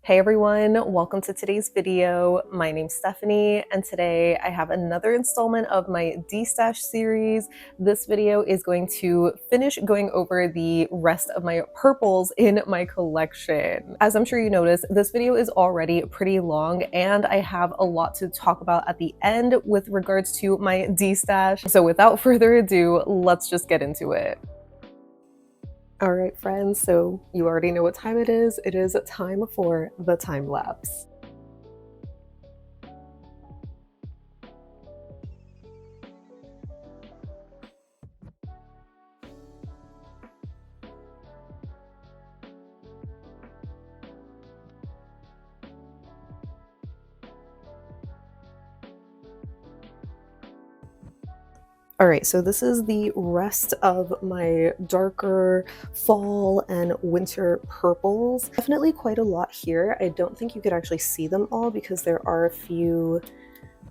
Hey everyone, welcome to today's video. My name's Stephanie, and today I have another installment of my Destash series. This video is going to finish going over the rest of my purples in my collection. As I'm sure you noticed, this video is already pretty long, and I have a lot to talk about at the end with regards to my Destash. So without further ado, let's just get into it. All right, friends, so you already know what time it is. It is time for the time lapse. All right, so this is the rest of my darker fall and winter purples. Definitely quite a lot here. I don't think you could actually see them all because there are a few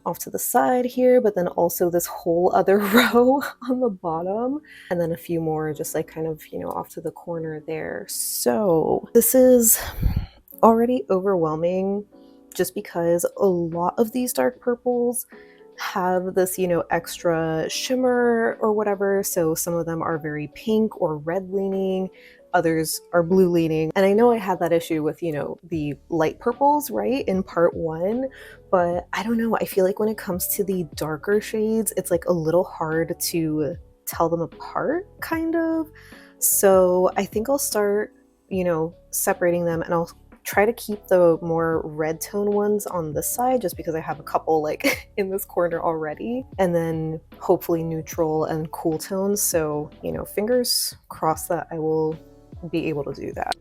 off to the side here, but then also this whole other row on the bottom, and then a few more just like kind of, off to the corner there. So this is already overwhelming just because a lot of these dark purples have this, extra shimmer or whatever. So some of them are very pink or red leaning, others are blue leaning. And I know I had that issue with, the light purples, right, in part one, but I don't know. I feel like when it comes to the darker shades, it's like a little hard to tell them apart, kind of. So I think I'll start, separating them, and I'll try to keep the more red tone ones on this side just because I have a couple like in this corner already, and then hopefully neutral and cool tones. So, fingers crossed that I will be able to do that.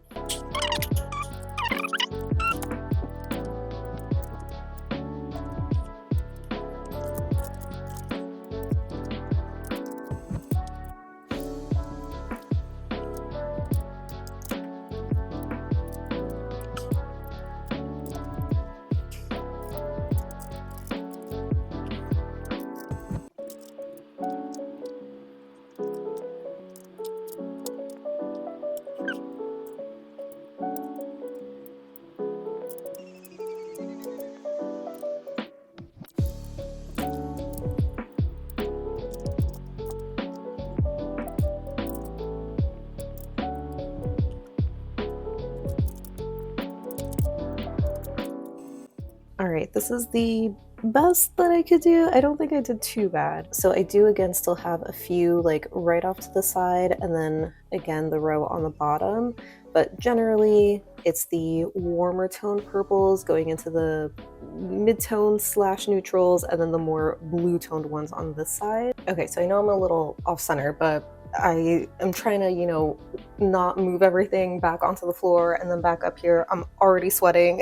All right, this is the best that I could do. I don't think I did too bad. So I do again still have a few like right off to the side, and then again the row on the bottom, but generally it's the warmer tone purples going into the mid-tone slash neutrals, and then the more blue toned ones on this side. Okay, so I know I'm a little off center, but I am trying to, not move everything back onto the floor and then back up here. I'm already sweating.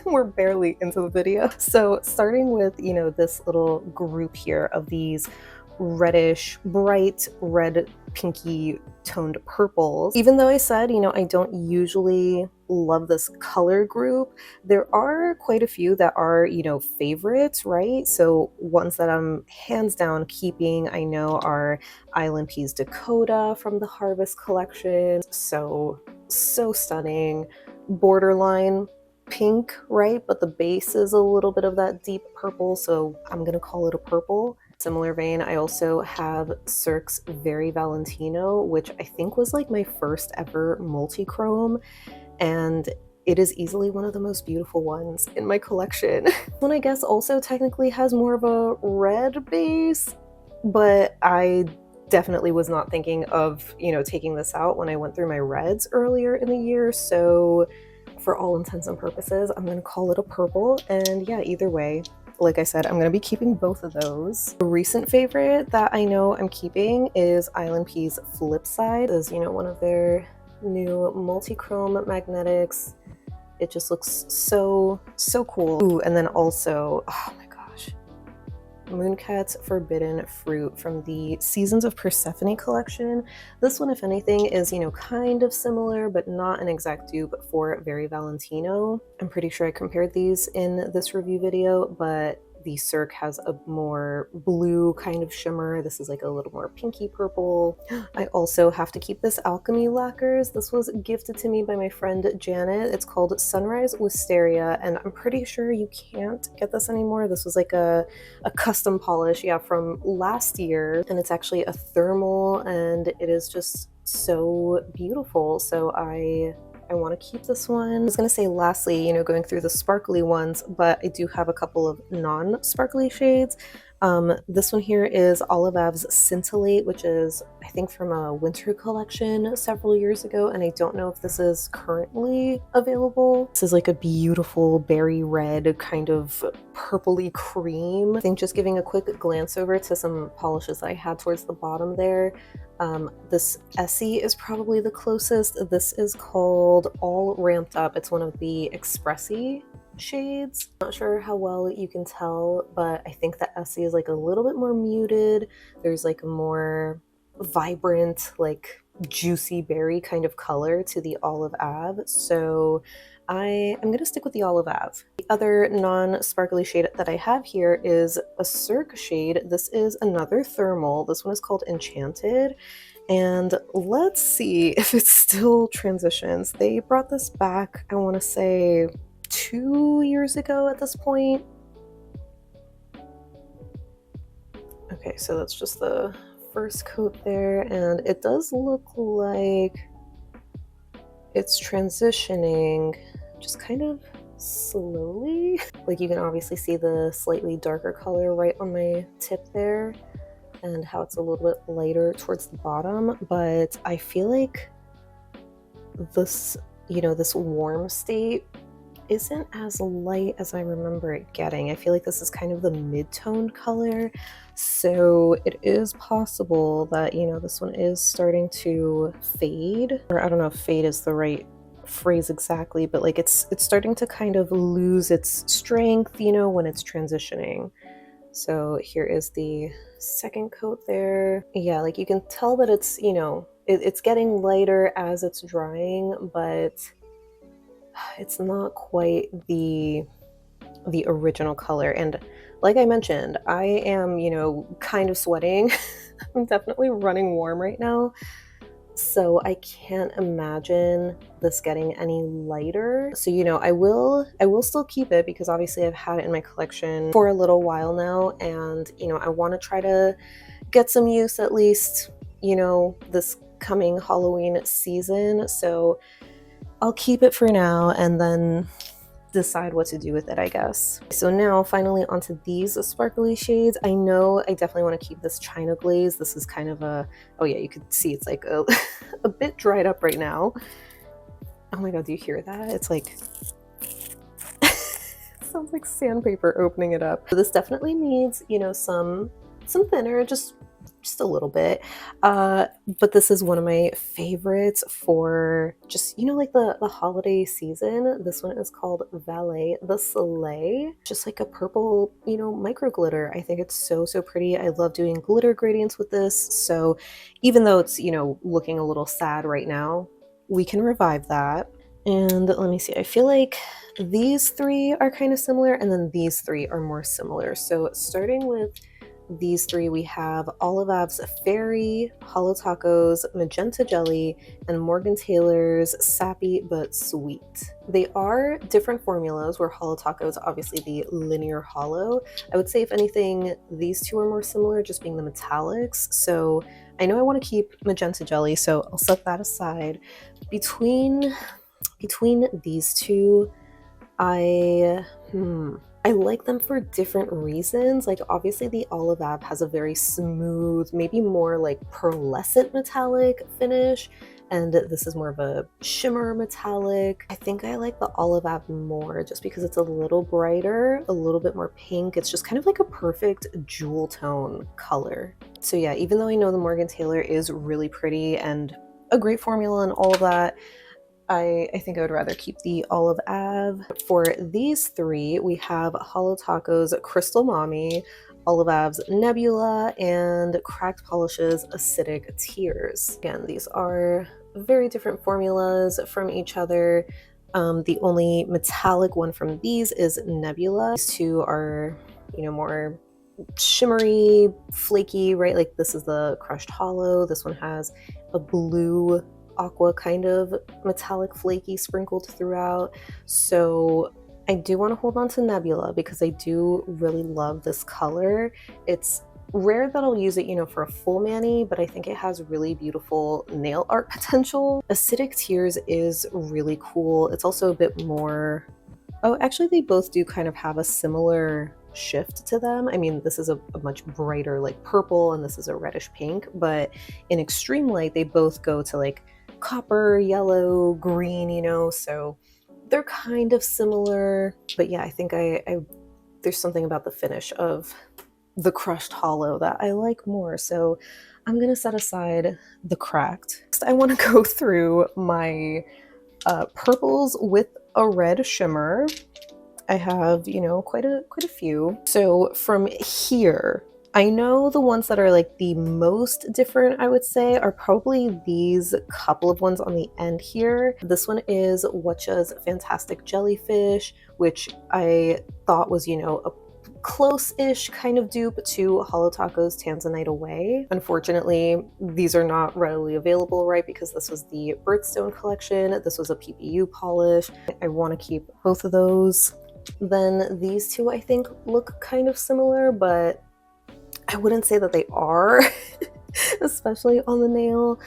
We're barely into the video. So starting with, this little group here of these reddish, bright red, pinky toned purples. Even though I said, I don't usually love this color group, there are quite a few that are, favorites, right? So ones that I'm hands down keeping, I know, are Island Peas Dakota from the Harvest collection. So stunning. Borderline pink, right? But the base is a little bit of that deep purple, so I'm gonna call it a purple. Similar vein, I also have Cirque's Very Valentino, which I think was like my first ever multi-chrome, and it is easily one of the most beautiful ones in my collection. One, I guess, also technically has more of a red base, but I definitely was not thinking of, taking this out when I went through my reds earlier in the year, so for all intents and purposes, I'm gonna call it a purple. And yeah, either way, like I said, I'm gonna be keeping both of those. A recent favorite that I know I'm keeping is Island Peas Flipside. This is, one of their new multi-chrome magnetics. It just looks so cool. Ooh, and then also, oh my gosh, Mooncat's Forbidden Fruit from the Seasons of Persephone collection. This one, if anything, is, kind of similar, but not an exact dupe for Very Valentino. I'm pretty sure I compared these in this review video, but the Cirque has a more blue kind of shimmer. This is like a little more pinky purple. I also have to keep this Alchemy lacquers. This was gifted to me by my friend Janet. It's called Sunrise Wisteria, and I'm pretty sure you can't get this anymore. This was like a custom polish, yeah, from last year, and it's actually a thermal, and it is just so beautiful. So I want to keep this one. I was going to say lastly, you know, going through the sparkly ones, but I do have a couple of non-sparkly shades. This one here is Olive Ave's Scintillate, which is, I think, from a winter collection several years ago, and I don't know if this is currently available. This is like a beautiful berry red kind of purpley cream. I think just giving a quick glance over to some polishes that I had towards the bottom there. This Essie is probably the closest. This is called All Ramped Up. It's one of the Expressy shades. Not sure how well you can tell, but I think the Essie is like a little bit more muted. There's like a more vibrant, like juicy berry kind of color to the Olive Ave. So I'm gonna stick with the Olive Ave. The other non-sparkly shade that I have here is a Cirque shade. This is another thermal. This one is called Enchanted. And let's see if it still transitions. They brought this back, I wanna say 2 years ago at this point. Okay, so that's just the first coat there, and it does look like it's transitioning just kind of slowly. Like you can obviously see the slightly darker color right on my tip there and how it's a little bit lighter towards the bottom, but I feel like this, you know, this warm state isn't as light as I remember it getting. I feel like this is kind of the mid-toned color, so it is possible that, you know, this one is starting to fade, or I don't know if fade is the right phrase exactly, but like it's starting to kind of lose its strength, you know, when it's transitioning. So here is the second coat there. Yeah, like you can tell that it's, you know, it's getting lighter as it's drying, but it's not quite the original color. And like I mentioned, I am, you know, kind of sweating. I'm definitely running warm right now. So I can't imagine this getting any lighter. So, you know, I will still keep it because obviously I've had it in my collection for a little while now, and you know, I want to try to get some use at least, you know, this coming Halloween season. So I'll keep it for now and then decide what to do with it, I guess. So now finally onto these sparkly shades. I know I definitely want to keep this China glaze. This is kind of a, oh yeah, you could see it's like a, a bit dried up right now. Oh my god, do you hear that? It's like it sounds like sandpaper opening it up. So this definitely needs, you know, some thinner, just a little bit, but this is one of my favorites for just, you know, like the holiday season. This one is called Valet the Soleil, just like a purple, you know, micro glitter. I think it's so pretty. I love doing glitter gradients with this, so even though it's, you know, looking a little sad right now, we can revive that. And let me see, I feel like these three are kind of similar, and then these three are more similar. So starting with these three, we have Olive Ave's Fairy, Hollow Taco's Magenta Jelly, and Morgan Taylor's Sappy But Sweet. They are different formulas, where Hollow Taco is obviously the linear hollow. I would say, if anything, these two are more similar, just being the metallics. So I know I want to keep Magenta Jelly, so I'll set that aside. Between these two, I like them for different reasons. Like obviously the Olive Ave has a very smooth, maybe more like pearlescent metallic finish, and this is more of a shimmer metallic. I think I like the Olive Ave more just because it's a little brighter, a little bit more pink. It's just kind of like a perfect jewel tone color. So yeah, even though I know the Morgan Taylor is really pretty and a great formula and all of that, I think I would rather keep the Olive Ave. For these three, we have Hollow Taco's Crystal Mommy, Olive Ave's Nebula, and Cracked Polish's Acidic Tears. Again, these are very different formulas from each other. The only metallic one from these is Nebula. These two are you know, more shimmery, flaky, right? Like this is the crushed hollow. This one has a blue aqua kind of metallic flaky sprinkled throughout. So I do want to hold on to Nebula because I do really love this color. It's rare that I'll use it, you know, for a full mani, but I think it has really beautiful nail art potential. Acidic Tears is really cool. It's also a bit more, oh, actually they both do kind of have a similar shift to them. I mean, this is a much brighter like purple and this is a reddish pink, but in extreme light, they both go to like copper, yellow, green, you know, so they're kind of similar. But yeah, I think there's something about the finish of the crushed hollow that I like more. So I'm gonna set aside the cracked. Next, I want to go through my purples with a red shimmer. I have, you know, quite a few. So from here, I know the ones that are like the most different, I would say, are probably these couple of ones on the end here. This one is Watcha's Fantastic Jellyfish, which I thought was, you know, a close-ish kind of dupe to Hollow Taco's Tanzanite Away. Unfortunately, these are not readily available, right? Because this was the Birthstone collection. This was a PPU polish. I want to keep both of those. Then these two I think look kind of similar, but I wouldn't say that they are, especially on the nail.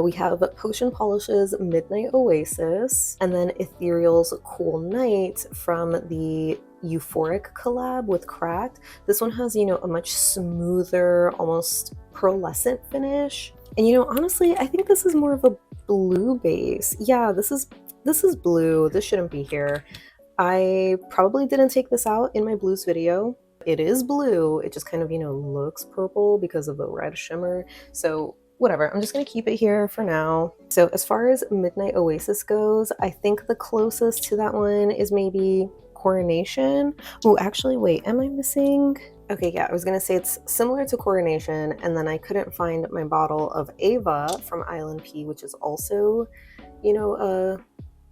We have Potion Polish's Midnight Oasis, and then Ethereal's Cool Night from the Euphoric collab with Cracked. This one has, you know, a much smoother, almost pearlescent finish. And you know, honestly, I think this is more of a blue base. Yeah, this is blue. This shouldn't be here. I probably didn't take this out in my blues video. It is blue, it just kind of, you know, looks purple because of the red shimmer. So whatever, I'm just gonna keep it here for now. So as far as Midnight Oasis goes, I think the closest to that one is maybe Coronation. Oh, actually, wait, am I missing? Okay, yeah, I was gonna say it's similar to Coronation, and then I couldn't find my bottle of Ava from Island P, which is also, you know, a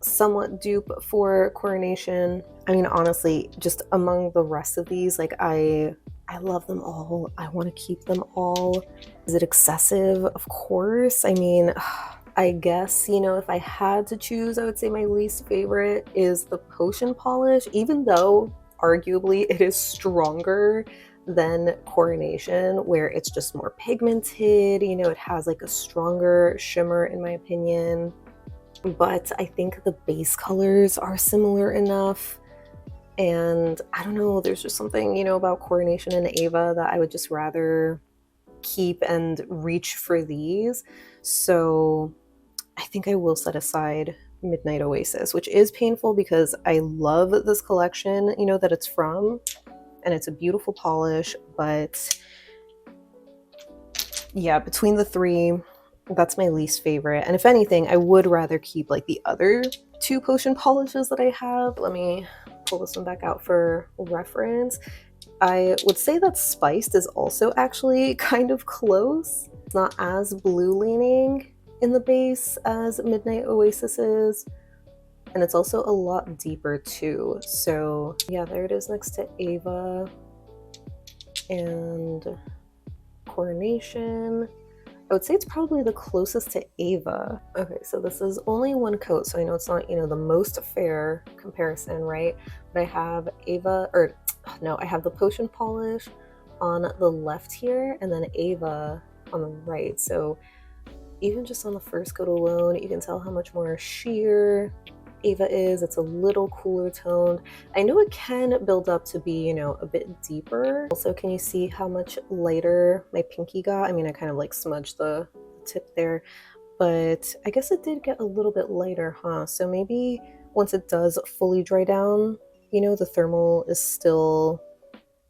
somewhat dupe for Coronation. I mean, honestly, just among the rest of these, like I love them all. I want to keep them all. Is it excessive? Of course. I mean, I guess, you know, if I had to choose, I would say my least favorite is the Potion Polish, even though arguably it is stronger than Coronation, where it's just more pigmented, you know, it has like a stronger shimmer in my opinion. But I think the base colors are similar enough, and I don't know, there's just something, you know, about Coronation and Ava that I would just rather keep and reach for these. So I think I will set aside Midnight Oasis, which is painful because I love this collection, you know, that it's from, and it's a beautiful polish. But yeah, between the three, that's my least favorite. And if anything, I would rather keep like the other two potion polishes that I have. Let me pull this one back out for reference. I would say that Spiced is also actually kind of close. It's not as blue leaning in the base as Midnight Oasis is. And it's also a lot deeper too. So yeah, there it is next to Ava and Coronation. I would say it's probably the closest to Ava. Okay, so this is only one coat, so I know it's not, you know, the most fair comparison, right? But I have Ava, or no, I have the Potion Polish on the left here, and then Ava on the right. So even just on the first coat alone, you can tell how much more sheer Ava is. It's a little cooler toned. I know it can build up to be, you know, a bit deeper. Also, can you see how much lighter my pinky got? I mean, I kind of like smudged the tip there, but I guess it did get a little bit lighter, huh? So maybe once it does fully dry down, you know, the thermal is still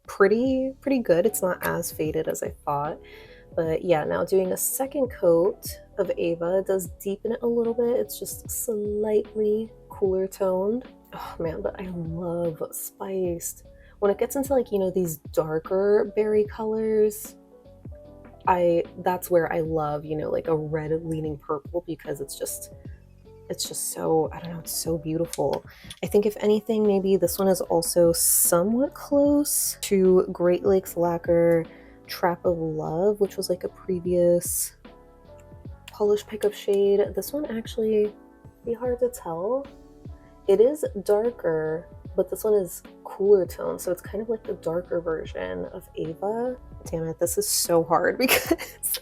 pretty good. It's not as faded as I thought. But yeah, now doing a second coat of Ava does deepen it a little bit. It's just slightly cooler toned. Oh man, but I love Spiced. When it gets into like, you know, these darker berry colors, that's where I love, you know, like a red leaning purple, because it's it's just so, I don't know, it's so beautiful. I think if anything, maybe this one is also somewhat close to Great Lakes Lacquer Trap of Love, which was like a previous polish pickup shade. This one actually be hard to tell. It is darker, but this one is cooler tone, so it's kind of like the darker version of Ava. Damn it, this is so hard because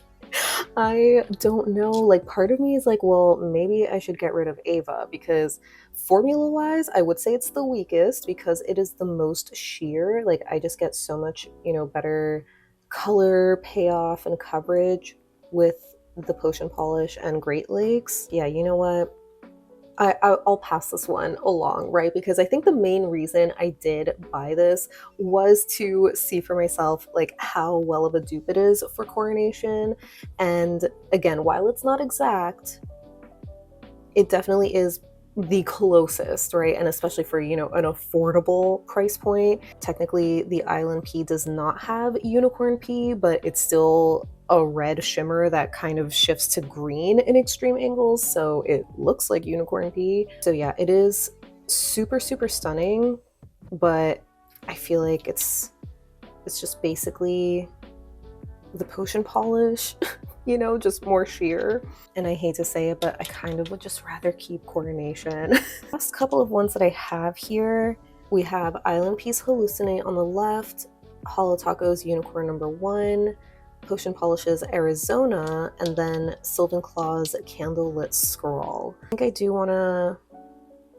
I don't know, like part of me is like, well, maybe I should get rid of Ava because formula wise I would say it's the weakest because it is the most sheer. Like I just get so much, you know, better color payoff and coverage with the potion polish and Great Lakes. Yeah, you know what, I'll pass this one along, right? Because I think the main reason I did buy this was to see for myself like how well of a dupe it is for Coronation. And again, while it's not exact, it definitely is the closest, right? And especially for, you know, an affordable price point. Technically, the Island Pea does not have Unicorn Pea, but it's still a red shimmer that kind of shifts to green in extreme angles, so it looks like Unicorn Pea. So yeah, it is super, super stunning, but I feel like it's just basically the potion polish, you know, just more sheer. And I hate to say it, but I kind of would just rather keep Coronation. Last couple of ones that I have here, we have Island Peace Hallucinate on the left, Hollow Tacos Unicorn number 1, Potion Polishes Arizona, and then Sylvan Claw's Candlelit Scroll. I think I do want to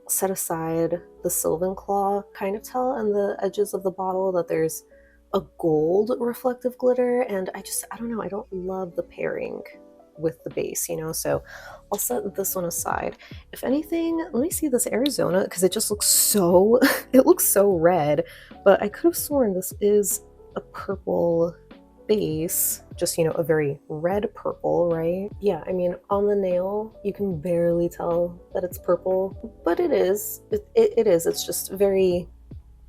set aside the Sylvan Claw. Kind of tell on the edges of the bottle that there's a gold reflective glitter, and I don't know, I don't love the pairing with the base, you know, so I'll set this one aside. If anything, let me see this Arizona, because it just looks so, it looks so red, but I could have sworn this is a purple base, just, you know, a very red purple, right? Yeah, I mean, on the nail, you can barely tell that it's purple, but it is, it's just very,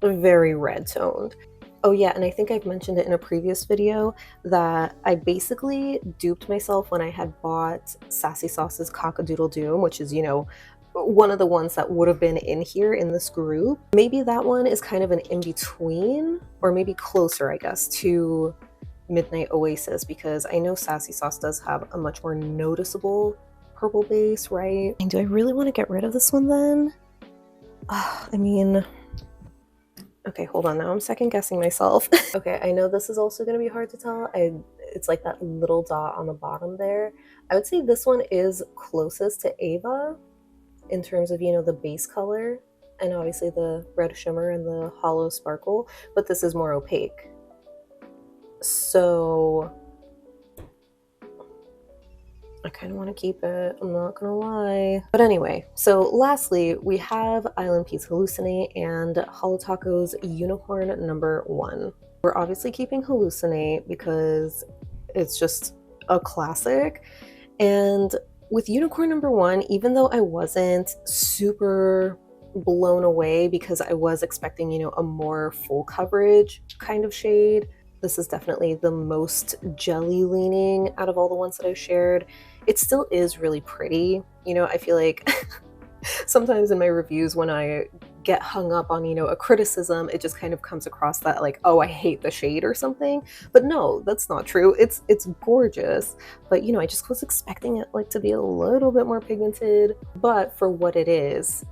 very red toned. Oh yeah, and I think I've mentioned it in a previous video that I basically duped myself when I had bought Sassy Sauce's Cockadoodle Doom, which is, you know, one of the ones that would have been in here in this group. Maybe that one is kind of an in-between, or maybe closer, I guess, to Midnight Oasis, because I know Sassy Sauce does have a much more noticeable purple base, right? And do I really want to get rid of this one then? I mean, okay, hold on, now I'm second guessing myself. Okay, I know this is also going to be hard to tell. It's like that little dot on the bottom there. I would say this one is closest to Ava in terms of, you know, the base color, and obviously the red shimmer and the hollow sparkle, but this is more opaque. So I kind of want to keep it, I'm not gonna lie. But anyway, so lastly, we have Island Peace Hallucinate and Hollow Tacos Unicorn number 1. We're obviously keeping Hallucinate because it's just a classic. And with Unicorn number 1, even though I wasn't super blown away because I was expecting, you know, a more full coverage kind of shade, this is definitely the most jelly leaning out of all the ones that I've shared. It still is really pretty. You know, I feel like sometimes in my reviews when I get hung up on, you know, a criticism, it just kind of comes across that like, oh, I hate the shade or something. But no, that's not true. It's gorgeous. But, you know, I just was expecting it like to be a little bit more pigmented. But for what it is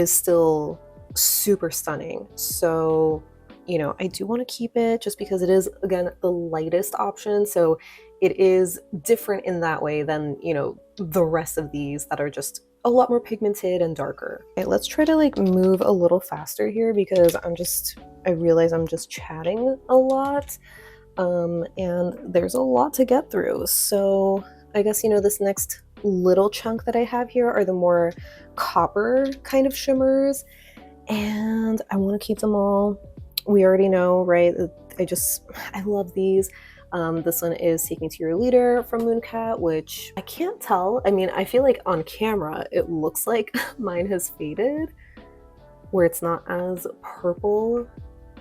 still super stunning. So, you know, I do want to keep it just because it is, again, the lightest option. So it is different in that way than, you know, the rest of these that are just a lot more pigmented and darker. Okay, let's try to like move a little faster here because I realize I'm just chatting a lot. And there's a lot to get through. So I guess, you know, this next little chunk that I have here are the more copper kind of shimmers, and I want to keep them all. We already know, right? I love these. This one is Take Me to Your Leader from Mooncat, which I can't tell. I mean, I feel like on camera, it looks like mine has faded, where it's not as purple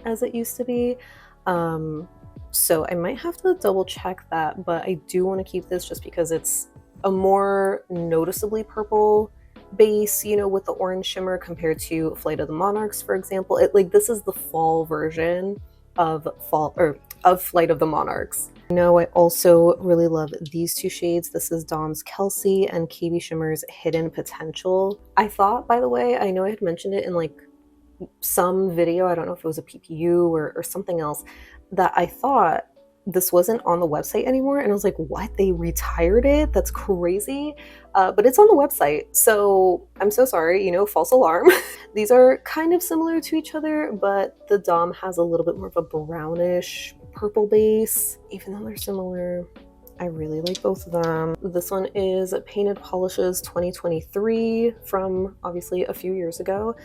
as it used to be. So I might have to double check that, but I do want to keep this just because it's a more noticeably purple base, you know, with the orange shimmer compared to Flight of the Monarchs, for example. Like this is the fall version of Flight of the Monarchs. You know, I also really love these two shades. This is Dom's Kelsey and KB Shimmer's Hidden Potential. I thought, by the way, I know I had mentioned it in like some video, I don't know if it was a PPU or something else, that I thought this wasn't on the website anymore, and I was like, what, they retired it? That's crazy. But it's on the website, so I'm so sorry, you know, false alarm. These are kind of similar to each other, but the Dom has a little bit more of a brownish purple base. Even though they're similar, I really like both of them. This one is Painted Polishes 2023 from obviously a few years ago.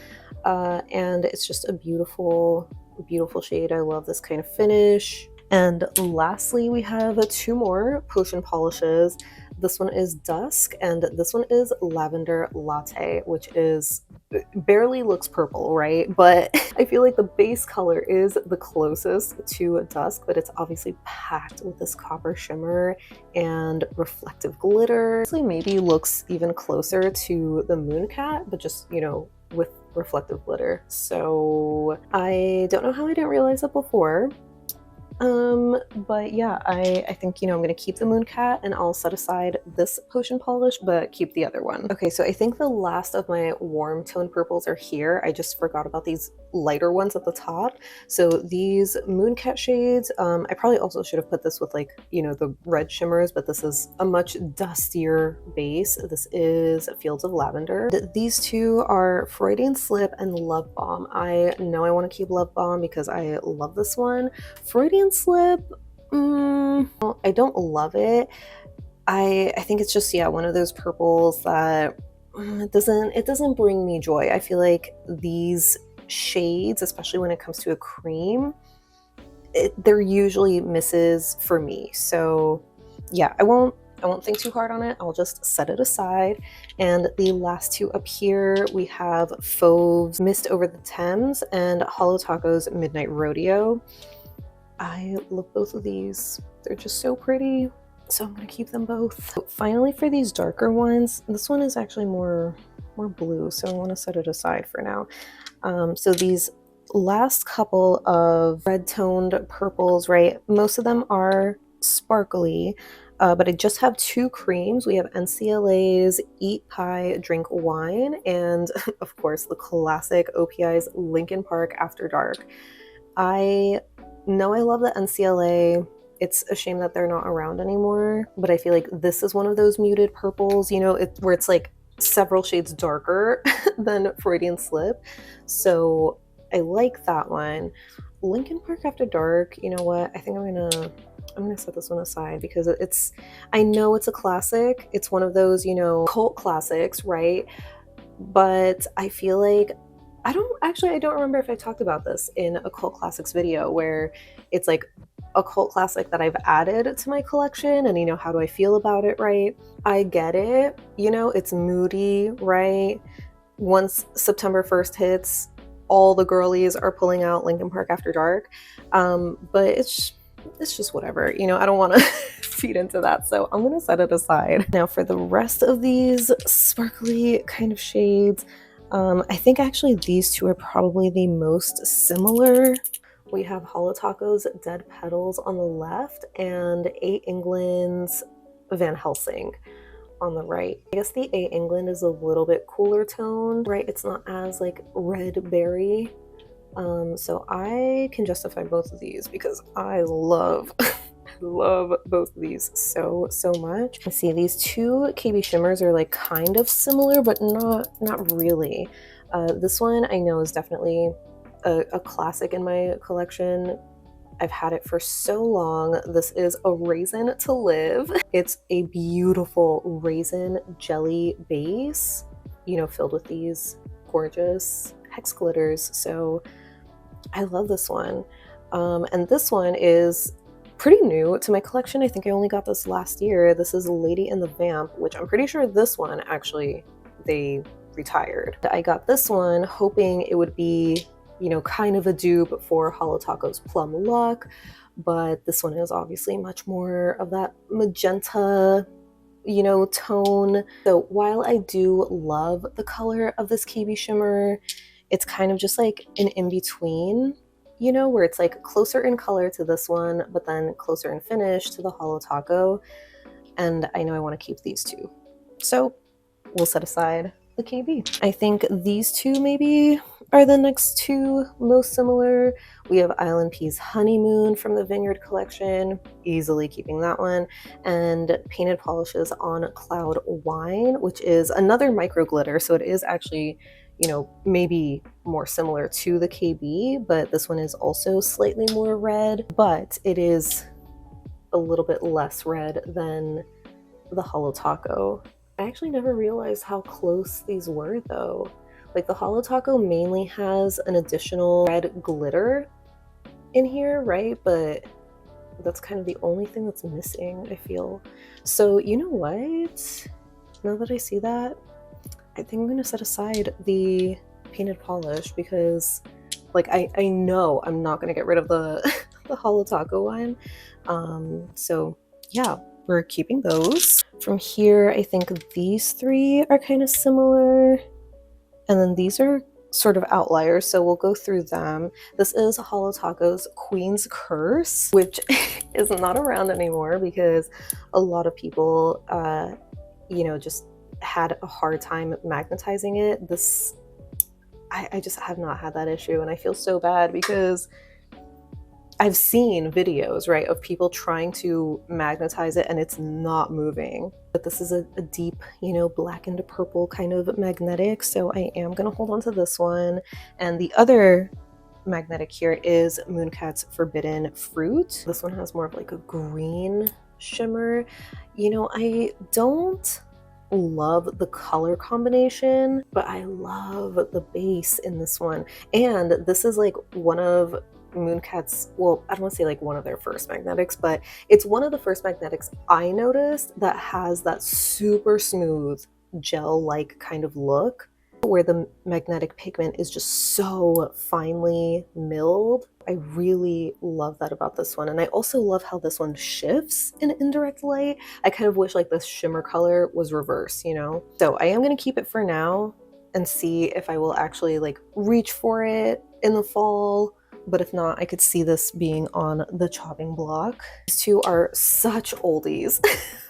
And it's just a beautiful, beautiful shade. I love this kind of finish. And lastly, we have two more potion polishes. This one is Dusk, and this one is Lavender Latte, which is barely looks purple, right? But I feel like the base color is the closest to Dusk, but it's obviously packed with this copper shimmer and reflective glitter. Actually, maybe looks even closer to the Mooncat, but just, you know, with reflective glitter. So I don't know how I didn't realize that before. But yeah, I think, you know, I'm gonna keep the Mooncat and I'll set aside this potion polish, but keep the other one. Okay, so I think the last of my warm tone purples are here. I just forgot about these lighter ones at the top. So these Mooncat shades, I probably also should have put this with like, you know, the red shimmers, but this is a much dustier base. This is Fields of Lavender. These two are Freudian Slip and Love Bomb. I know I want to keep Love Bomb because I love this one. Freudian Slip, I don't love it. I think it's just, yeah, one of those purples that it doesn't bring me joy. I feel like these shades, especially when it comes to a cream, they're usually misses for me. So yeah, I won't think too hard on it. I'll just set it aside. And the last two up here, we have Fauve's Mist Over the Thames and Hollow Taco's Midnight Rodeo. I love both of these. They're just so pretty. So I'm gonna keep them both. So finally, for these darker ones, this one is actually more blue, so I want to set it aside for now. So these last couple of red toned purples, right? Most of them are sparkly, but I just have two creams. We have NCLA's Eat Pie, Drink Wine, and of course the classic OPI's Lincoln Park After Dark. I know I love the NCLA. It's a shame that they're not around anymore, but I feel like this is one of those muted purples, you know, where it's like several shades darker than Freudian Slip. So I like that one. Lincoln Park After Dark, you know what? I think I'm gonna set this one aside because I know it's a classic. It's one of those, you know, cult classics, right? But I feel like I don't remember if I talked about this in a cult classics video where it's like a cult classic that I've added to my collection and, you know, how do I feel about it, right? I get it, you know, it's moody, right? Once September 1st hits, all the girlies are pulling out Linkin Park After Dark. But it's just whatever, you know, I don't want to feed into that, so I'm gonna set it aside. Now for the rest of these sparkly kind of shades, I think actually these two are probably the most similar. We have Hollow Taco's Dead Petals on the left and A. England's Van Helsing on the right. I guess the A. England is a little bit cooler toned, right? It's not as like red berry. So I can justify both of these because I love love both of these so much. I see these two KB shimmers are like kind of similar, but not really. This one I know is definitely a classic in my collection. I've had it for so long. This is a Raisin to Live. It's a beautiful raisin jelly base, you know, filled with these gorgeous hex glitters. So I love this one. And this one is pretty new to my collection. I think I only got this last year. This is Lady and the Vamp, which I'm pretty sure this one actually they retired. I got this one hoping it would be, you know, kind of a dupe for Hollow Taco's Plum Luck, but this one is obviously much more of that magenta you know, tone. So while I do love the color of this KB shimmer, it's kind of just like an in-between, you know, where it's like closer in color to this one, but then closer in finish to the Holo Taco. And I know I want to keep these two. So we'll set aside the KB. I think these two maybe are the next two most similar. We have Island Pea's Honeymoon from the Vineyard collection, easily keeping that one, and Painted Polishes on Cloud Wine, which is another micro glitter, so it is actually, you know, maybe more similar to the KB, but this one is also slightly more red, but it is a little bit less red than the Holo Taco. I actually never realized how close these were though. Like the Holo Taco mainly has an additional red glitter in here, right? But that's kind of the only thing that's missing, I feel. So you know what? Now that I see that, I think I'm gonna set aside the painted polish because like I know I'm not gonna get rid of the the Holo Taco one. So yeah, we're keeping those. From here, I think these three are kind of similar. And then these are sort of outliers, so we'll go through them. This is Holo Taco's Queen's Curse, which is not around anymore because a lot of people, you know, just had a hard time magnetizing it. I just have not had that issue, and I feel so bad because I've seen videos, right, of people trying to magnetize it and it's not moving. But this is a deep, you know, black and purple kind of magnetic, so I am gonna hold on to this one. And the other magnetic here is Mooncat's Forbidden Fruit. This one has more of like a green shimmer. You know, I don't love the color combination, but I love the base in this one. And this is like one of Mooncat's, well, I don't want to say like one of their first magnetics, but it's one of the first magnetics I noticed that has that super smooth gel-like kind of look where the magnetic pigment is just so finely milled. I really love that about this one. And I also love how this one shifts in indirect light. I kind of wish like this shimmer color was reverse, you know? So I am going to keep it for now and see if I will actually like reach for it in the fall. But if not, I could see this being on the chopping block. These two are such oldies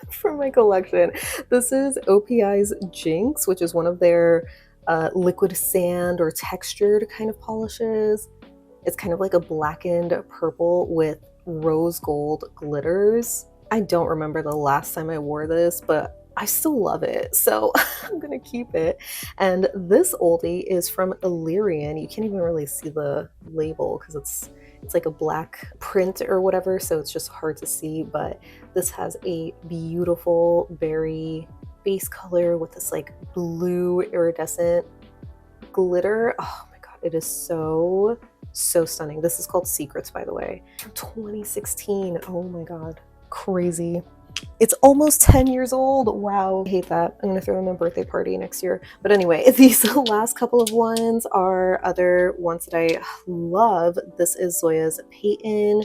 from my collection. This is OPI's Jinx, which is one of their liquid sand or textured kind of polishes. It's kind of like a blackened purple with rose gold glitters. I don't remember the last time I wore this, but I still love it, so I'm gonna keep it. And this oldie is from Illyrian. You can't even really see the label because it's like a black print or whatever, so it's just hard to see, but this has a beautiful berry base color with this like blue iridescent glitter. Oh my god, it is so stunning. This is called Secrets, by the way, from 2016. Oh my god, crazy. It's almost 10 years old. Wow, I hate that. I'm gonna throw in a birthday party next year. But anyway, these last couple of ones are other ones that I love. This is Zoya's Peyton,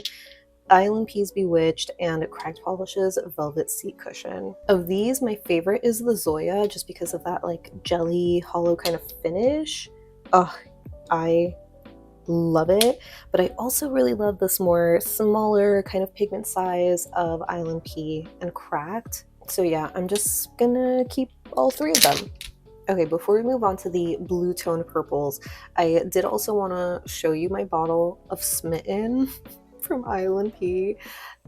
Island Peas Bewitched, and Cracked Polishes Velvet Seat Cushion. Of these, my favorite is the Zoya, just because of that like jelly, hollow kind of finish. Oh, I love it. But I also really love this more smaller kind of pigment size of Island Pea and Cracked. So yeah, I'm just gonna keep all three of them. Okay, before we move on to the blue tone purples, I did also want to show you my bottle of Smitten from Island Pea.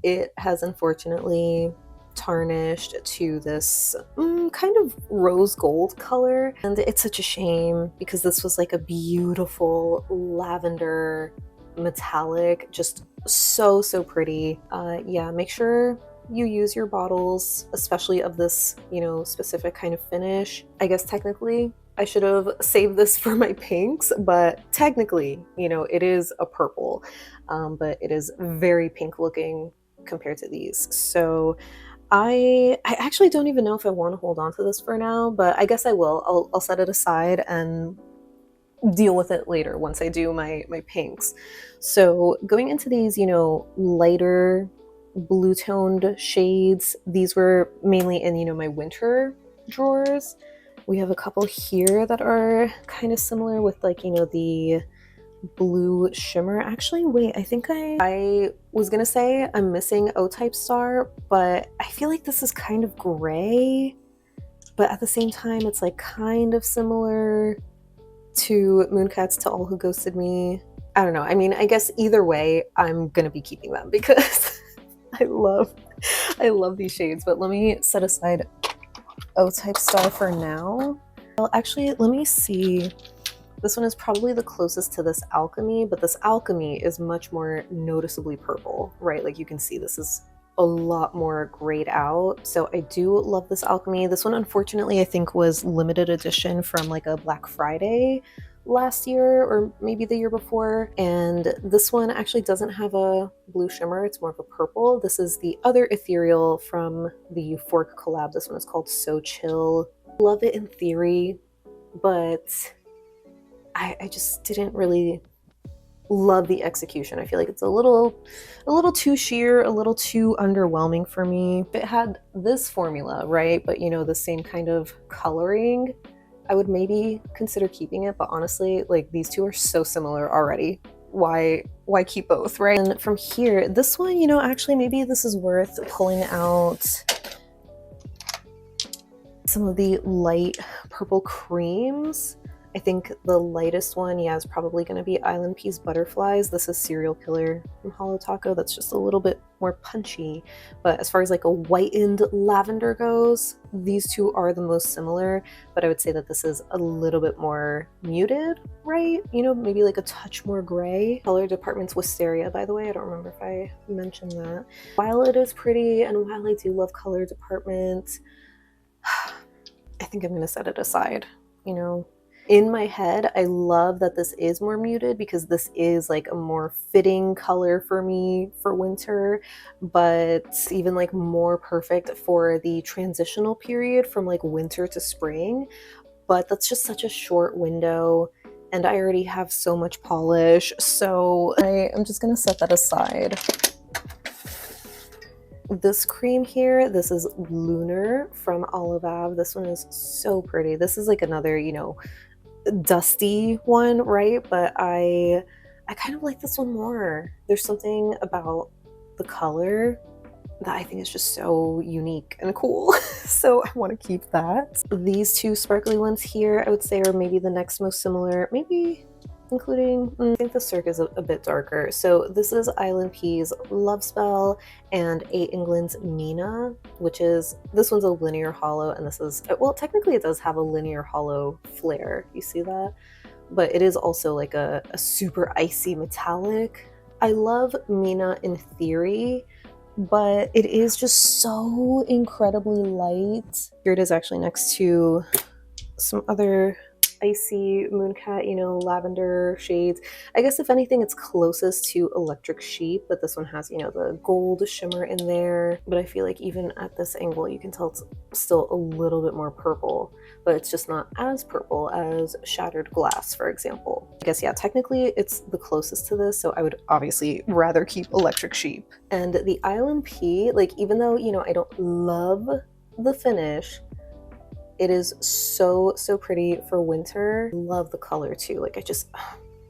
It has unfortunately tarnished to this kind of rose gold color, and it's such a shame because this was like a beautiful lavender metallic, just so pretty. Yeah, make sure you use your bottles, especially of this, you know, specific kind of finish. I guess technically I should have saved this for my pinks, but technically, you know, it is a purple, but it is very pink looking compared to these. So I actually don't even know if I want to hold on to this for now, but I guess I will. I'll set it aside and deal with it later once I do my pinks. So going into these, you know, lighter blue toned shades. These were mainly in, you know, my winter drawers. We have a couple here that are kind of similar with like, you know, the blue shimmer. Actually, wait, I think I was gonna say I'm missing O-type star, but I feel like this is kind of gray, but at the same time it's like kind of similar to Mooncats to All Who Ghosted Me. I don't know. I mean, I guess either way, I'm gonna be keeping them because I love these shades. But let me set aside O-type star for now. Well, actually, let me see. This one is probably the closest to this alchemy, but this alchemy is much more noticeably purple, right? Like you can see this is a lot more grayed out. So I do love this alchemy. This one, unfortunately, I think was limited edition from like a Black Friday last year or maybe the year before. And this one actually doesn't have a blue shimmer. It's more of a purple. This is the other ethereal from the Euphoric collab. This one is called So Chill. Love it in theory, but I just didn't really love the execution. I feel like it's a little too sheer, a little too underwhelming for me. If it had this formula, right, but you know, the same kind of coloring, I would maybe consider keeping it, but honestly, like these two are so similar already. Why keep both, right? And from here, this one, you know, actually maybe this is worth pulling out some of the light purple creams. I think the lightest one, yeah, is probably going to be Island Peas Butterflies. This is Serial Killer from Holo Taco. That's just a little bit more punchy. But as far as like a whitened lavender goes, these two are the most similar. But I would say that this is a little bit more muted, right? You know, maybe like a touch more gray. Color Department's Wisteria, by the way. I don't remember if I mentioned that. While it is pretty and while I do love Color Department, I think I'm going to set it aside, you know? In my head, I love that this is more muted because this is like a more fitting color for me for winter, but even like more perfect for the transitional period from like winter to spring. But that's just such a short window and I already have so much polish. So I'm just gonna set that aside. This cream here, this is Lunar from Olive Ave. This one is so pretty. This is like another, you know, dusty one, right? But I kind of like this one more. There's something about the color that I think is just so unique and cool. So I want to keep that. These two sparkly ones here, I would say are maybe the next most similar, maybe including, I think the Cirque is a bit darker. So this is Island Peas Love Spell and 8 England's Mina, which is, this one's a linear hollow and this is, well, technically it does have a linear hollow flare. You see that? But it is also like a super icy metallic. I love Mina in theory, but it is just so incredibly light. Here it is actually next to some other icy mooncat, you know, lavender shades. I guess if anything it's closest to Electric Sheep, but this one has, you know, the gold shimmer in there. But I feel like even at this angle you can tell it's still a little bit more purple, but it's just not as purple as Shattered Glass, for example. I guess, yeah, technically it's the closest to this, so I would obviously rather keep Electric Sheep. And the Island Pea, like, even though, you know, I don't love the finish, it is so pretty for winter. Love the color too. Like, I just,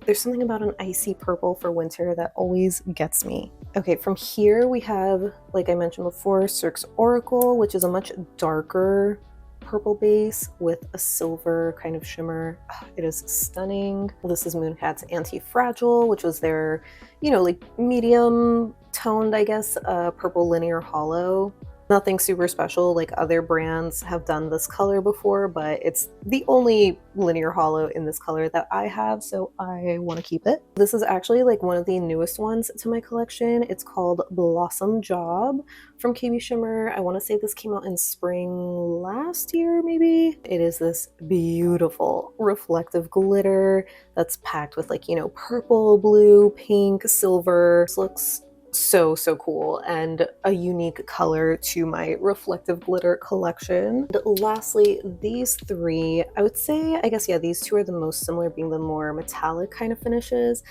there's something about an icy purple for winter that always gets me. Okay, from here we have, like I mentioned before, Cirque's Oracle, which is a much darker purple base with a silver kind of shimmer. It is stunning. This is Mooncat's Anti-Fragile, which was their, you know, like medium toned, I guess, purple linear hollow. Nothing super special, like other brands have done this color before, but it's the only linear hollow in this color that I have, so I want to keep it. This is actually like one of the newest ones to my collection. It's called Blossom Job from KB Shimmer. I want to say this came out in spring last year, maybe. It is this beautiful reflective glitter that's packed with, like, you know, purple, blue, pink, silver. This looks so, so cool and a unique color to my reflective glitter collection. And lastly, these three, I would say, I guess, yeah, these two are the most similar, being the more metallic kind of finishes.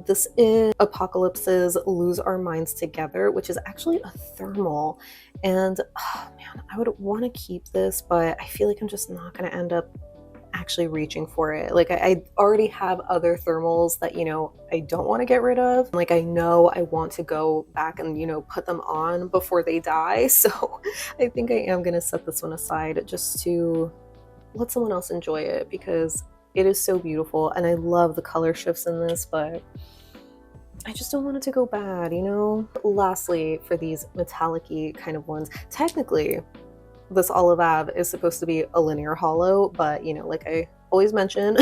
This is Apocalypse's Lose Our Minds Together, which is actually a thermal. And oh man, I would want to keep this, but I feel like I'm just not going to end up actually reaching for it. Like I already have other thermals that, you know, I don't want to get rid of. Like I know I want to go back and, you know, put them on before they die. So I think I am going to set this one aside just to let someone else enjoy it, because it is so beautiful and I love the color shifts in this, but I just don't want it to go bad, you know? Lastly, for these metallic-y kind of ones, technically this olive ab is supposed to be a linear hollow, but you know, like I always mention,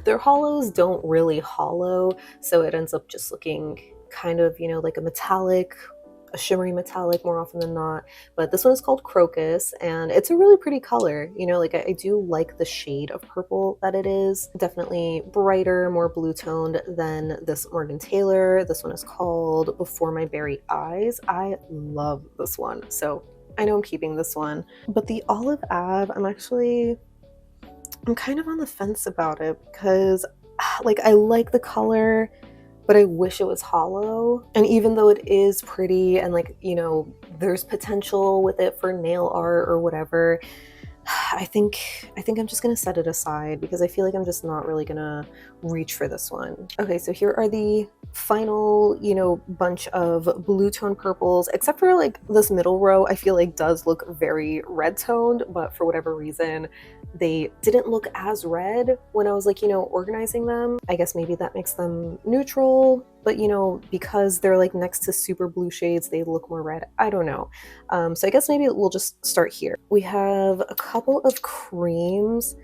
their hollows don't really hollow, so it ends up just looking kind of, you know, like a metallic, a shimmery metallic more often than not. But this one is called Crocus, and it's a really pretty color. You know, like I do like the shade of purple that it is. Definitely brighter, more blue toned than this Morgan Taylor. This one is called Before My Very Eyes. I love this one, so I know I'm keeping this one. But the olive ab, I'm kind of on the fence about it, because like I like the color, but I wish it was hollow. And even though it is pretty and, like, you know, there's potential with it for nail art or whatever, I think I'm just gonna set it aside, because I feel like I'm just not really gonna reach for this one. Okay, so here are the final, you know, bunch of blue tone purples, except for like this middle row I feel like does look very red toned, but for whatever reason they didn't look as red when I was, like, you know, organizing them. I guess maybe that makes them neutral, but you know, because they're like next to super blue shades, they look more red. I don't know. So I guess maybe we'll just start here. We have a couple of creams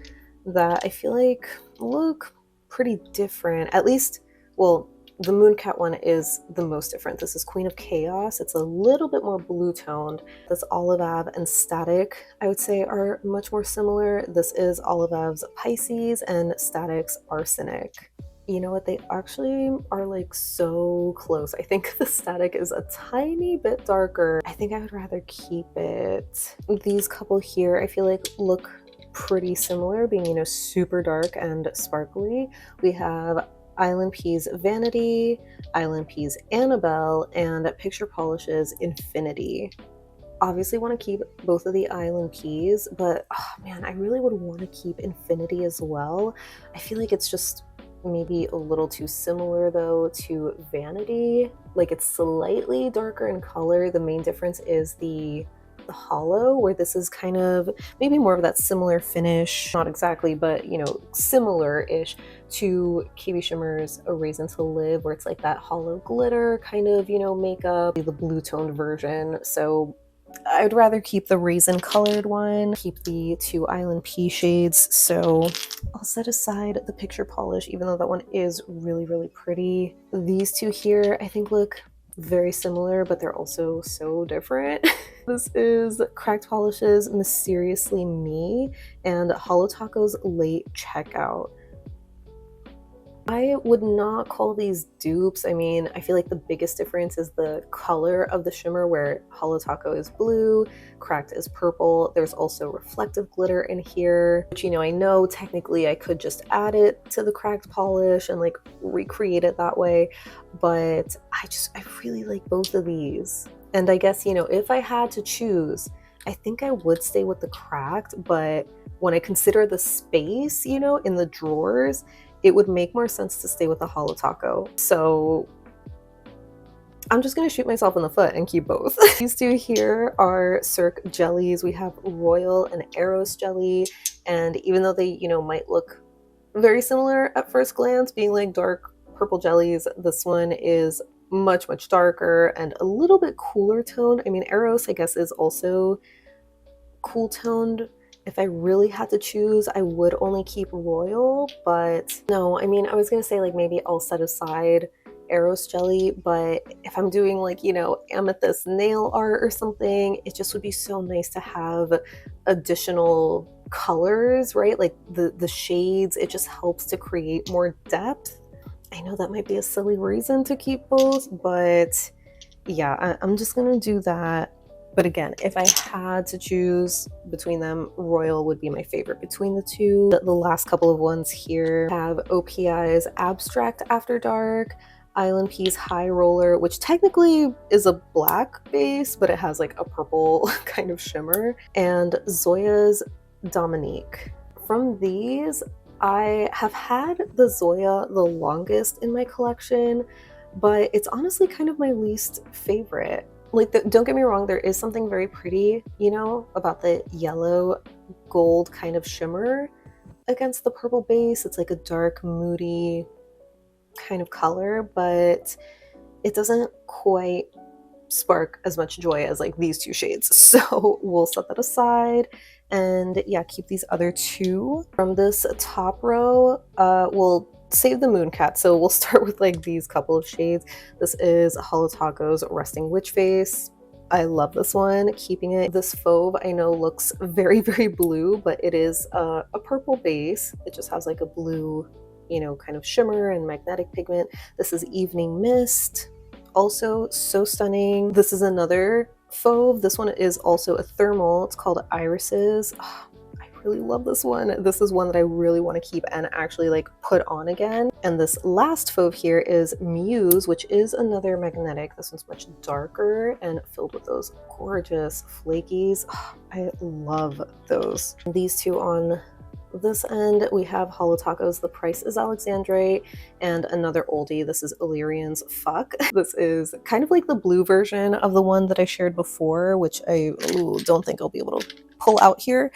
that I feel like look pretty different. At least, well, the Mooncat one is the most different. This is Queen of Chaos. It's a little bit more blue toned. This Olive Ab and Static, I would say, are much more similar. This is Olive Ab's Pisces and Static's Arsenic. You know what, they actually are like so close. I think the Static is a tiny bit darker. I think I would rather keep it. These couple here I feel like look pretty similar, being, you know, super dark and sparkly. We have Island Peas Vanity, Island Peas Annabelle, and Picture Polish's Infinity. Obviously want to keep both of the Island Peas, but oh man, I really would want to keep Infinity as well. I feel like it's just maybe a little too similar though to Vanity. Like, it's slightly darker in color. The main difference is the hollow, where this is kind of maybe more of that similar finish, not exactly, but you know, similar-ish to KB Shimmer's A Reason to Live, where it's like that hollow glitter kind of, you know, makeup, the blue toned version. So I'd rather keep the raisin colored one, keep the two Island Pea shades. So I'll set aside the Picture Polish, even though that one is really, really pretty. These two here I think look very similar, but they're also so different. This is Cracked Polish's Mysteriously Me and Hollow Taco's Late Checkout. I would not call these dupes. I mean, I feel like the biggest difference is the color of the shimmer, where Hollow Taco is blue, Cracked is purple. There's also reflective glitter in here, which, you know, I know technically I could just add it to the Cracked polish and like recreate it that way, but I really like both of these. And I guess, you know, if I had to choose, I think I would stay with the Cracked, but when I consider the space, you know, in the drawers, it would make more sense to stay with the Hollow Taco. So I'm just gonna shoot myself in the foot and keep both. These two here are Cirque jellies. We have Royal and Eros jelly, and even though they, you know, might look very similar at first glance, being like dark purple jellies, this one is much, much darker and a little bit cooler toned. I mean, Eros, I guess, is also cool toned. If I really had to choose, I would only keep Royal, but no, I mean, I was gonna say like maybe I'll set aside Eros jelly, but if I'm doing like, you know, amethyst nail art or something, it just would be so nice to have additional colors, right? Like the shades, it just helps to create more depth. I know that might be a silly reason to keep both, but yeah, I'm just gonna do that. But again, if I had to choose between them, Royal would be my favorite between the two. The last couple of ones here have OPI's Abstract After Dark, Island Pea's High Roller, which technically is a black base, but it has like a purple kind of shimmer, and Zoya's Dominique. From these, I have had the Zoya the longest in my collection, but it's honestly kind of my least favorite. Like, don't get me wrong, there is something very pretty, you know, about the yellow gold kind of shimmer against the purple base. It's like a dark, moody kind of color, but it doesn't quite spark as much joy as like these two shades. So we'll set that aside and yeah, keep these other two. From this top row, we'll save the mooncat. So we'll start with like these couple of shades. This is Hollow Taco's Resting Witch Face. I love this one, keeping it. This fauve I know looks very, very blue, but it is a purple base. It just has like a blue, you know, kind of shimmer and magnetic pigment. This is Evening Mist. Also so stunning. This is another fauve. This one is also a thermal. It's called Irises. Oh, I really love this one. This is one that I really want to keep and actually like put on again. And this last fauve here is Muse, which is another magnetic. This one's much darker and filled with those gorgeous flakies. Oh, I love those. These two on this end, we have Hollow Tacos, The Price is Alexandrite, and another oldie. This is Illyrian's Fuck. This is kind of like the blue version of the one that I shared before, which I don't think I'll be able to pull out here.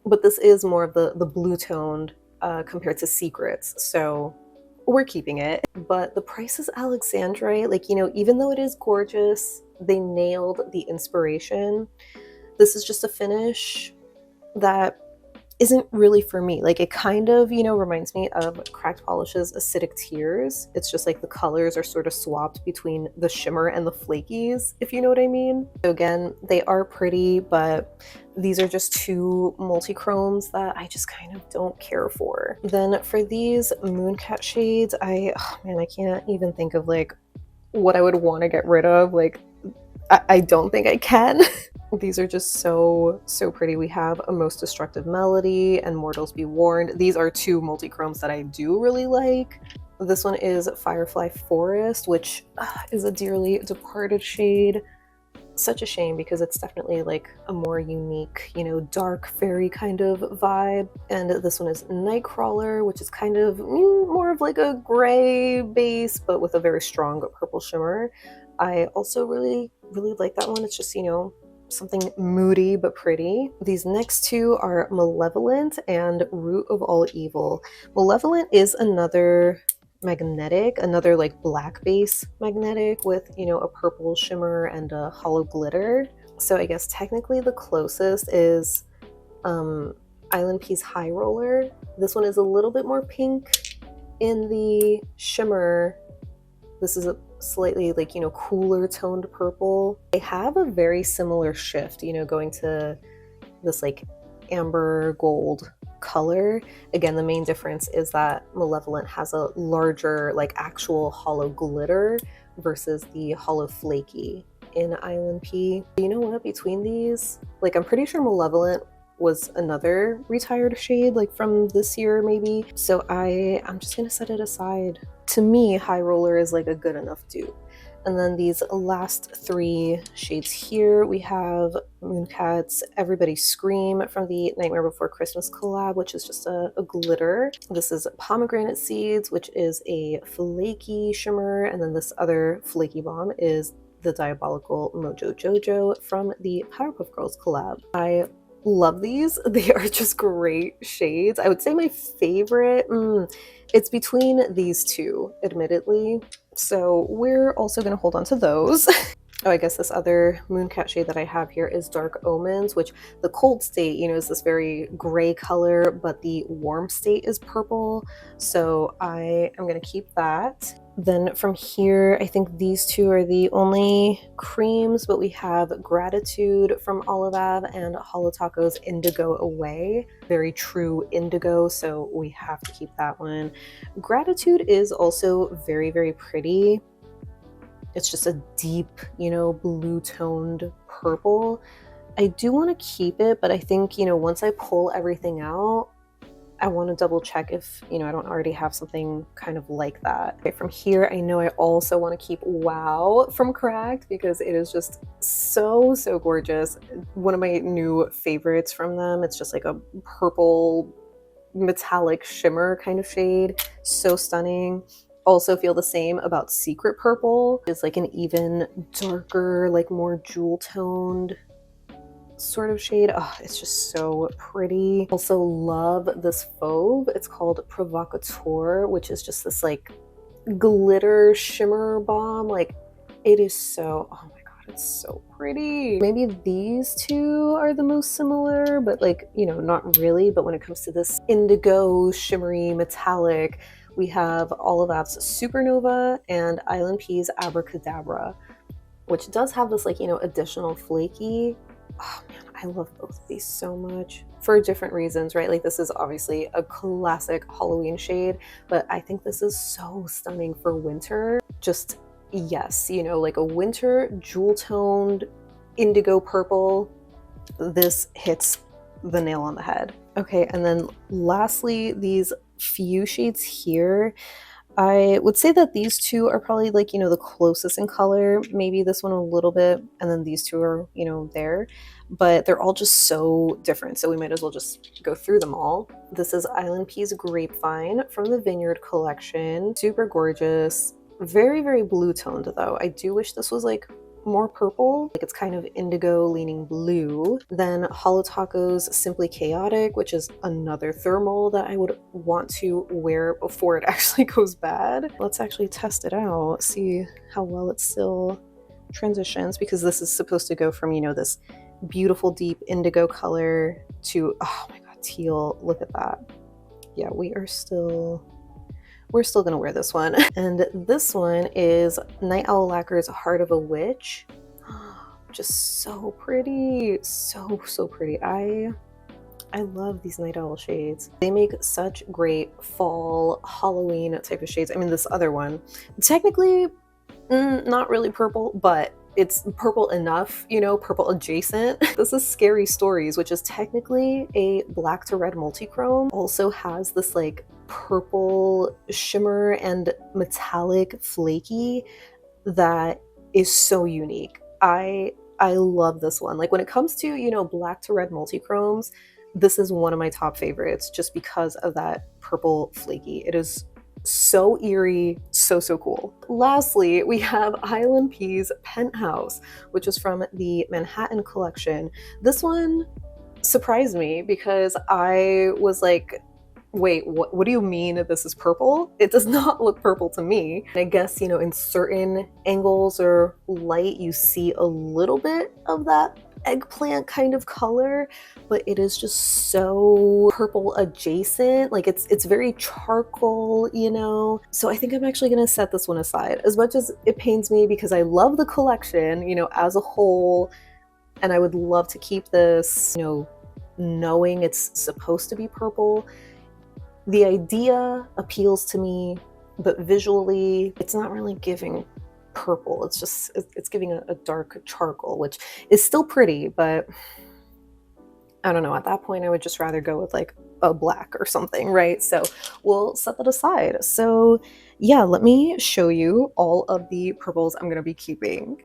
But this is more of the blue toned compared to Secrets, so we're keeping it. But The Price is Alexandrite, like, you know, even though it is gorgeous, they nailed the inspiration. This is just a finish that isn't really for me. Like, it kind of, you know, reminds me of Cracked Polish's Acidic Tears. It's just like the colors are sort of swapped between the shimmer and the flakies, if you know what I mean. So again, they are pretty, but these are just two multi-chromes that I just kind of don't care for. Then for these Mooncat shades, oh man, I can't even think of like what I would want to get rid of. Like, I don't think I can. These are just so pretty. We have A Most Destructive Melody and Mortals Be Warned. These are two multi-chromes that I do really like. This one is Firefly Forest, which is a dearly departed shade. Such a shame because it's definitely like a more unique, you know, dark fairy kind of vibe. And this one is Nightcrawler, which is kind of more of like a gray base, but with a very strong purple shimmer. I also really like that one. It's just, you know, something moody but pretty. These next two are Malevolent and Root of All Evil. Malevolent is another magnetic, another like black base magnetic with, you know, a purple shimmer and a hollow glitter. So I guess technically the closest is Island Pea's High Roller. This one is a little bit more pink in the shimmer. This is a slightly like, you know, cooler toned purple. They have a very similar shift, you know, going to this like amber gold color. Again, the main difference is that Malevolent has a larger like actual hollow glitter versus the hollow flaky in Island P. You know what, between these, like, I'm pretty sure Malevolent was another retired shade like from this year maybe, so I'm just gonna set it aside. To me, High Roller is like a good enough dupe. And then these last three shades here, we have Mooncat's Everybody Scream from the Nightmare Before Christmas collab, which is just a glitter. This is Pomegranate Seeds, which is a flaky shimmer. And then this other flaky bomb is the Diabolical Mojo Jojo from the Powerpuff Girls collab. I love these. They are just great shades. I would say my favorite, it's between these two, admittedly. So we're also going to hold on to those. Oh, I guess this other Mooncat shade that I have here is Dark Omens, which the cold state, you know, is this very gray color, but the warm state is purple. So I am going to keep that. Then from here, I think these two are the only creams, but we have Gratitude from Olive and Hollow Taco's Indigo Away. Very true indigo, so we have to keep that one. Gratitude is also very, very pretty. It's just a deep, you know, blue toned purple. I do want to keep it, but I think, you know, once I pull everything out, I want to double check if, you know, I don't already have something kind of like that. Okay, from here, I know I also want to keep Wow from Cracked because it is just so, so gorgeous. One of my new favorites from them. It's just like a purple metallic shimmer kind of shade. So stunning. Also feel the same about Secret Purple. It's like an even darker, like more jewel toned sort of shade. Oh, it's just so pretty. Also love this fauve. It's called Provocateur, which is just this like glitter shimmer bomb. Like it is so, oh my god, it's so pretty. Maybe these two are the most similar, but like, you know, not really. But when it comes to this indigo shimmery metallic, we have Olive App's Supernova and Island Pea's Abracadabra, which does have this like, you know, additional flaky. Oh man, I love both of these so much for different reasons, right? Like this is obviously a classic Halloween shade, but I think this is so stunning for winter. Just, yes, you know, like a winter jewel toned indigo purple. This hits the nail on the head. Okay, and then lastly, these few shades here, I would say that these two are probably like, you know, the closest in color, maybe this one a little bit, and then these two are, you know, there, but they're all just so different. So we might as well just go through them all. This is Island Pea's Grapevine from the Vineyard collection. Super gorgeous. Very, very blue toned though. I do wish this was like more purple, like it's kind of indigo leaning blue. Then Hollow Taco's Simply Chaotic, which is another thermal that I would want to wear before it actually goes bad. Let's actually test it out, see how well it still transitions, because this is supposed to go from, you know, this beautiful deep indigo color to, oh my god, teal. Look at that. Yeah, we're still gonna wear this one. And this one is Night Owl Lacquer's Heart of a Witch. Just so pretty, so, so pretty. I love these Night Owl shades. They make such great fall Halloween type of shades. I mean, this other one, technically not really purple, but it's purple enough, you know, purple adjacent. This is Scary Stories, which is technically a black to red multi-chrome. Also has this like purple shimmer and metallic flaky that is so unique. I love this one. Like when it comes to, you know, black to red multi-chromes, this is one of my top favorites just because of that purple flaky. It is so eerie, so, so cool. Lastly, we have Island Pea's Penthouse, which is from the Manhattan collection. This one surprised me because I was like, wait, what do you mean this is purple? It does not look purple to me. I guess, you know, in certain angles or light, you see a little bit of that eggplant kind of color, but it is just so purple adjacent. Like it's very charcoal, you know? So I think I'm actually gonna set this one aside, as much as it pains me because I love the collection, you know, as a whole, and I would love to keep this, you know, knowing it's supposed to be purple. The idea appeals to me, but visually it's not really giving purple. It's just, it's giving a dark charcoal, which is still pretty, but I don't know, at that point I would just rather go with like a black or something, right? So we'll set that aside. So yeah, let me show you all of the purples I'm gonna be keeping.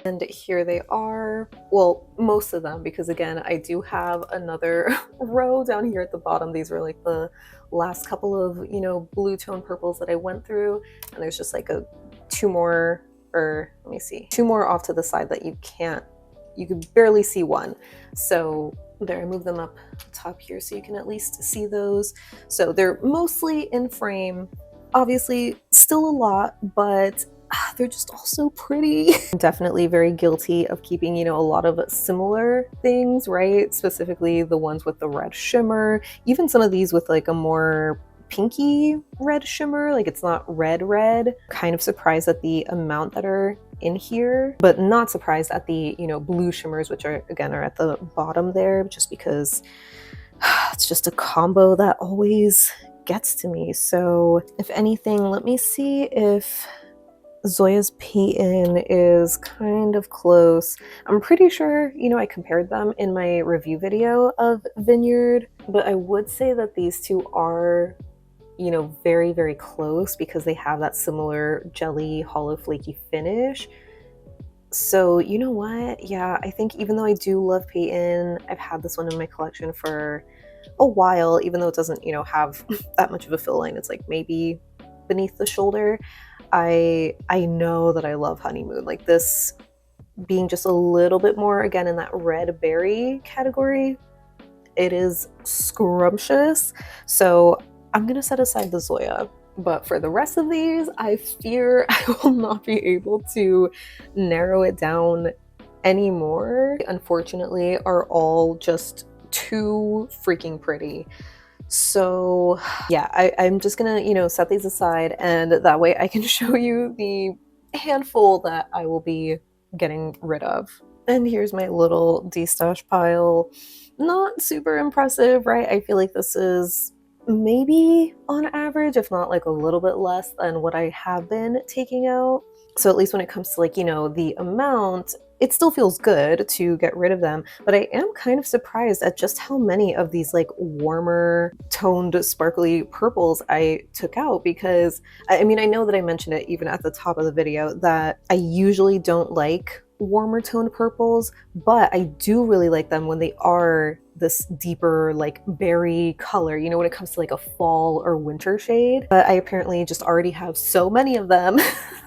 And here they are. Well, most of them, because again, I do have another row down here at the bottom. These were like the last couple of, you know, blue tone purples that I went through. And there's just like two more, or let me see, two more off to the side that you can barely see one. So there, I moved them up top here so you can at least see those. So they're mostly in frame, obviously still a lot, but they're just all so pretty. I'm definitely very guilty of keeping, you know, a lot of similar things, right? Specifically the ones with the red shimmer, even some of these with like a more pinky red shimmer, like it's not red. Kind of surprised at the amount that are in here, but not surprised at the, you know, blue shimmers, which are again are at the bottom there, just because it's just a combo that always gets to me. So if anything, let me see if Zoya's Peyton is kind of close. I'm pretty sure, you know, I compared them in my review video of Vineyard, but I would say that these two are, you know, very, very close because they have that similar jelly, hollow, flaky finish. So you know what? Yeah, I think even though I do love Peyton, I've had this one in my collection for a while, even though it doesn't, you know, have that much of a fill line. It's like maybe beneath the shoulder. I know that I love Honeymoon. Like this being just a little bit more again in that red berry category, it is scrumptious. So I'm gonna set aside the Zoya. But for the rest of these, I fear I will not be able to narrow it down anymore. Unfortunately, are all just too freaking pretty. So yeah, I'm just gonna, you know, set these aside, and that way I can show you the handful that I will be getting rid of. And here's my little destash pile. Not super impressive, right? I feel like this is maybe on average, if not like a little bit less than what I have been taking out. So at least when it comes to like, you know, the amount, it still feels good to get rid of them, but I am kind of surprised at just how many of these like warmer toned sparkly purples I took out, because I mean, I know that I mentioned it even at the top of the video that I usually don't like warmer toned purples, but I do really like them when they are this deeper like berry color, you know, when it comes to like a fall or winter shade. But I apparently just already have so many of them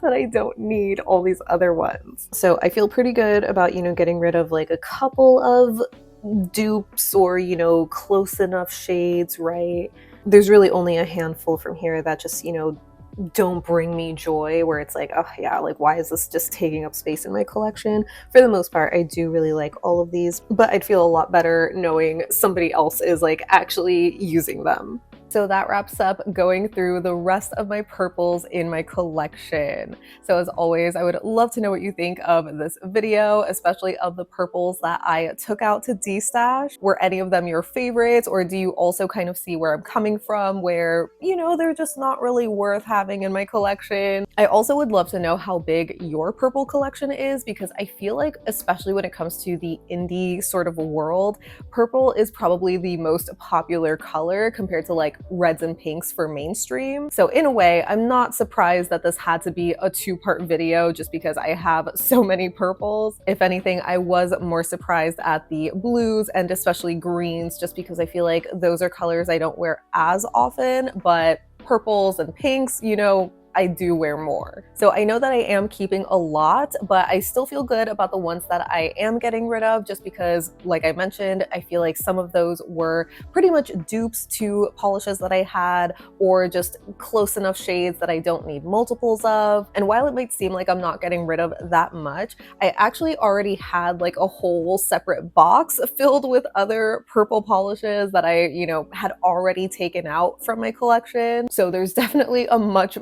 that I don't need all these other ones. So I feel pretty good about, you know, getting rid of like a couple of dupes or, you know, close enough shades, right? There's really only a handful from here that just, you know, don't bring me joy, where it's like, oh yeah, like why is this just taking up space in my collection? For the most part, I do really like all of these, but I'd feel a lot better knowing somebody else is like actually using them. So that wraps up going through the rest of my purples in my collection. So as always, I would love to know what you think of this video, especially of the purples that I took out to destash. Were any of them your favorites, or do you also kind of see where I'm coming from, where, you know, they're just not really worth having in my collection? I also would love to know how big your purple collection is, because I feel like, especially when it comes to the indie sort of world, purple is probably the most popular color compared to like reds and pinks for mainstream. So in a way, I'm not surprised that this had to be a two-part video just because I have so many purples. If anything, I was more surprised at the blues and especially greens, just because I feel like those are colors I don't wear as often, but purples and pinks, you know, I do wear more. So I know that I am keeping a lot, but I still feel good about the ones that I am getting rid of, just because, like I mentioned, I feel like some of those were pretty much dupes to polishes that I had, or just close enough shades that I don't need multiples of. And while it might seem like I'm not getting rid of that much, I actually already had like a whole separate box filled with other purple polishes that I, you know, had already taken out from my collection. So there's definitely a much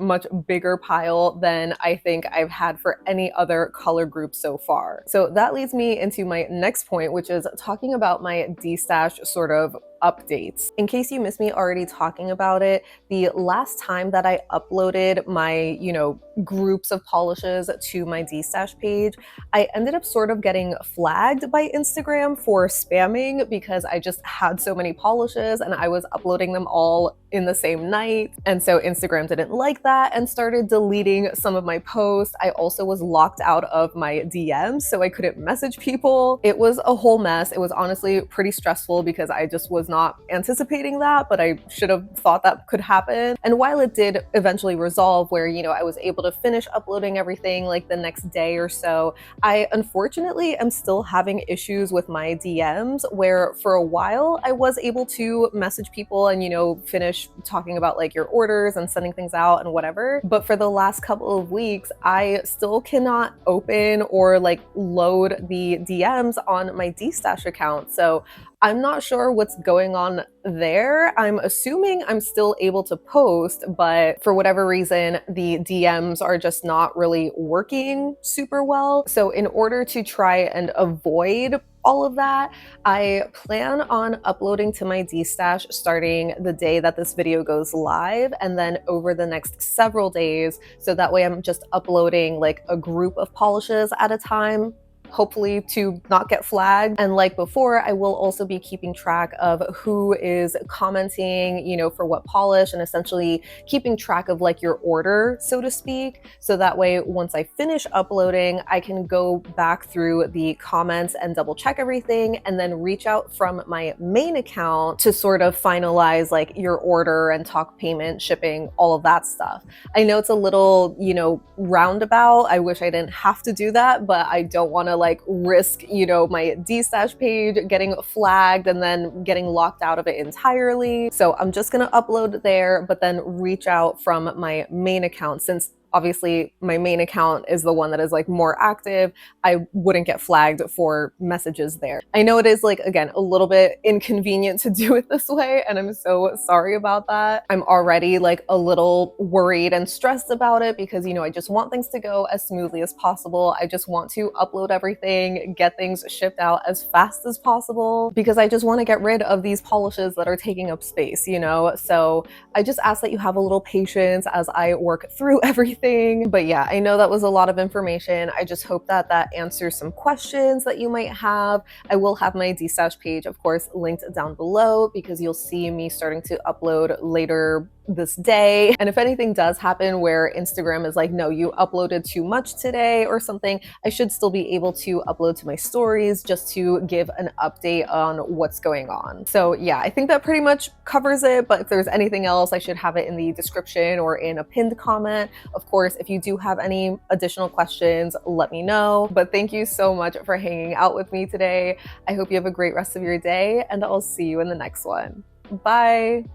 bigger pile than I think I've had for any other color group so far. So that leads me into my next point, which is talking about my destash sort of updates. In case you missed me already talking about it, the last time that I uploaded my, you know, groups of polishes to my destash page, I ended up sort of getting flagged by Instagram for spamming, because I just had so many polishes and I was uploading them all in the same night. And so Instagram didn't like that and started deleting some of my posts. I also was locked out of my DMs, so I couldn't message people. It was a whole mess. It was honestly pretty stressful because I just was not anticipating that, but I should have thought that could happen. And while it did eventually resolve, where, you know, I was able to finish uploading everything like the next day or so, I unfortunately am still having issues with my DMs, where for a while I was able to message people and, you know, finish talking about like your orders and sending things out and whatever. But for the last couple of weeks, I still cannot open or like load the DMs on my destash account. So I'm not sure what's going on there. I'm assuming I'm still able to post, but for whatever reason, the DMs are just not really working super well. So in order to try and avoid all of that, I plan on uploading to my Destash starting the day that this video goes live and then over the next several days. So that way I'm just uploading like a group of polishes at a time, hopefully to not get flagged. And like before, I will also be keeping track of who is commenting, you know, for what polish, and essentially keeping track of like your order, so to speak. So that way, once I finish uploading, I can go back through the comments and double check everything and then reach out from my main account to sort of finalize like your order and talk payment, shipping, all of that stuff. I know it's a little, you know, roundabout. I wish I didn't have to do that, but I don't want to like risk, you know, my Destash page getting flagged and then getting locked out of it entirely. So I'm just gonna upload there, but then reach out from my main account, since obviously my main account is the one that is like more active. I wouldn't get flagged for messages there. I know it is like, again, a little bit inconvenient to do it this way, and I'm so sorry about that. I'm already like a little worried and stressed about it because, you know, I just want things to go as smoothly as possible. I just want to upload everything, get things shipped out as fast as possible because I just want to get rid of these polishes that are taking up space, you know? So I just ask that you have a little patience as I work through everything. But yeah, I know that was a lot of information. I just hope that that answers some questions that you might have. I will have my Destash page, of course, linked down below because you'll see me starting to upload later this day. And if anything does happen where Instagram is like, no, you uploaded too much today or something, I should still be able to upload to my stories just to give an update on what's going on. So yeah, I think that pretty much covers it. But if there's anything else, I should have it in the description or in a pinned comment. Of course, if you do have any additional questions, let me know. But thank you so much for hanging out with me today. I hope you have a great rest of your day, and I'll see you in the next one. Bye.